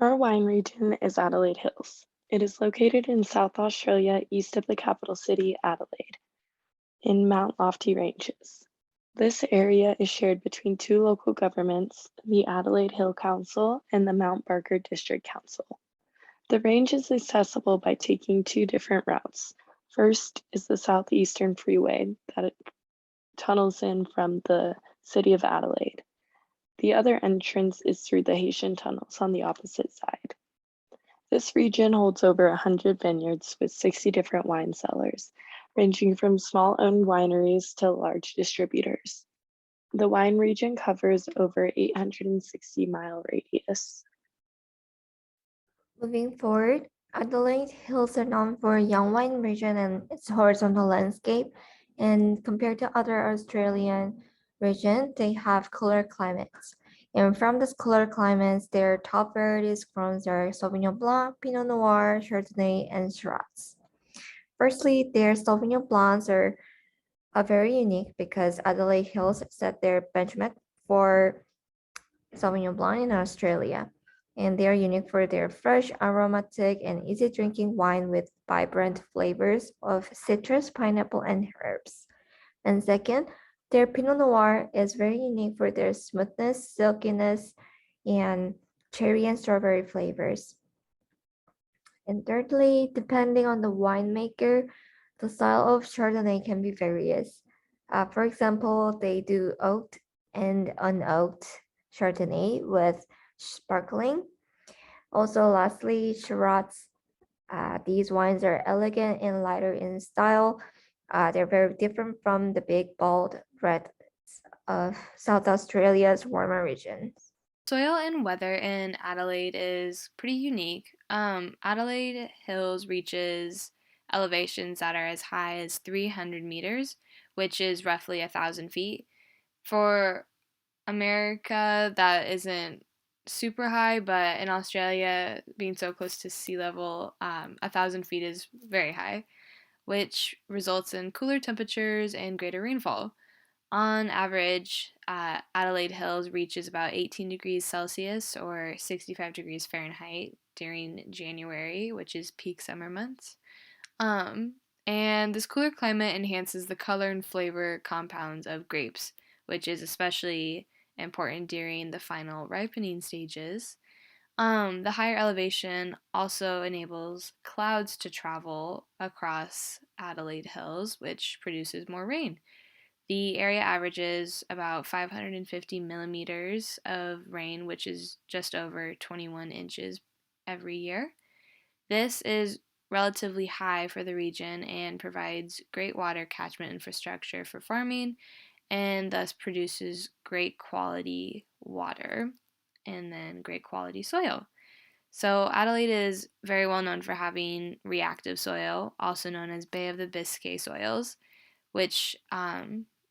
Our wine region is Adelaide Hills. It is located in South Australia, east of the capital city, Adelaide, in Mount Lofty Ranges. This area is shared between two local governments, the Adelaide Hill Council and the Mount Barker District Council. The range is accessible by taking two different routes. First is the Southeastern Freeway that it tunnels in from the city of Adelaide. The other entrance is through the Haitian tunnels on the opposite side. This region holds over 100 vineyards with 60 different wine cellars, ranging from small owned wineries to large distributors. The wine region covers over 860-mile radius. Moving forward, Adelaide Hills are known for a young wine region and its horizontal landscape. And compared to other Australian regions, they have cooler climates. And from these cooler climates, their top varieties from are Sauvignon Blanc, Pinot Noir, Chardonnay, and Shiraz. Firstly, their Sauvignon Blancs are very unique because Adelaide Hills set their benchmark for Sauvignon Blanc in Australia, and they are unique for their fresh, aromatic, and easy drinking wine with vibrant flavors of citrus, pineapple, and herbs. And second, their Pinot Noir is very unique for their smoothness, silkiness, and cherry and strawberry flavors. And thirdly, depending on the winemaker, the style of Chardonnay can be various. For example, they do oaked and unoaked Chardonnay with sparkling. Also, lastly, Shiraz. These wines are elegant and lighter in style. They're very different from the big, bold red of South Australia's warmer regions. Soil and weather in Adelaide is pretty unique. Adelaide Hills reaches elevations that are as high as 300 meters, which is roughly 1,000 feet. For America, that isn't super high, but in Australia, being so close to sea level, 1,000 feet is very high, which results in cooler temperatures and greater rainfall. On average, Adelaide Hills reaches about 18 degrees Celsius or 65 degrees Fahrenheit during January, which is peak summer months. Um, and this cooler climate enhances the color and flavor compounds of grapes, which is especially important during the final ripening stages. The higher elevation also enables clouds to travel across Adelaide Hills, which produces more rain. The area averages about 550 millimeters of rain, which is just over 21 inches every year. This is relatively high for the region and provides great water catchment infrastructure for farming and thus produces great quality water and then great quality soil. So, Adelaide is very well known for having reactive soil, also known as Bay of the Biscay soils, which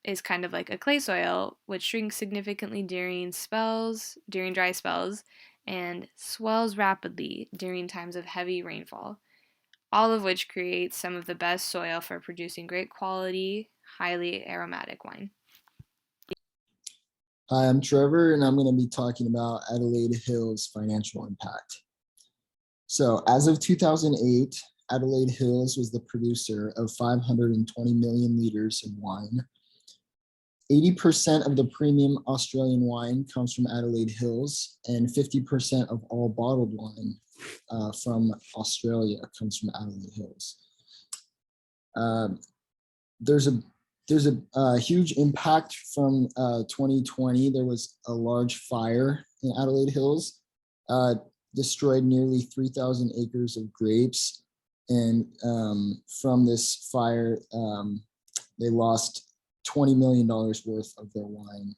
is kind of like a clay soil, which shrinks significantly during dry spells, and swells rapidly during times of heavy rainfall, all of which creates some of the best soil for producing great quality, highly aromatic wine. Hi, I'm Trevor, and I'm going to be talking about Adelaide Hills' financial impact. So, as of 2008, Adelaide Hills was the producer of 520 million liters of wine. 80% of the premium Australian wine comes from Adelaide Hills, and 50% of all bottled wine from Australia comes from Adelaide Hills. There's a huge impact from 2020. There was a large fire in Adelaide Hills, destroyed nearly 3,000 acres of grapes. And from this fire, they lost $20 million worth of their wine.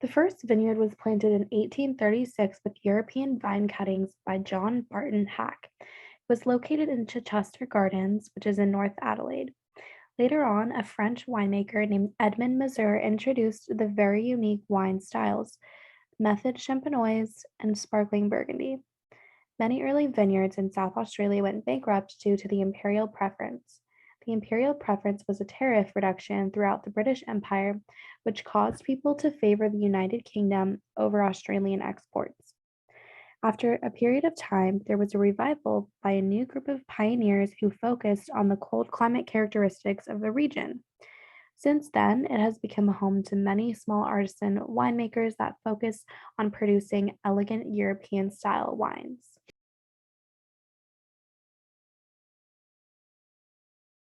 The first vineyard was planted in 1836 with European vine cuttings by John Barton Hack. It was located in Chichester Gardens, which is in North Adelaide. Later on, a French winemaker named Edmond Mazur introduced the very unique wine styles, method champenoise and sparkling burgundy. Many early vineyards in South Australia went bankrupt due to the imperial preference. The imperial preference was a tariff reduction throughout the British Empire, which caused people to favor the United Kingdom over Australian exports. After a period of time, there was a revival by a new group of pioneers who focused on the cold climate characteristics of the region. Since then, it has become a home to many small artisan winemakers that focus on producing elegant European style wines.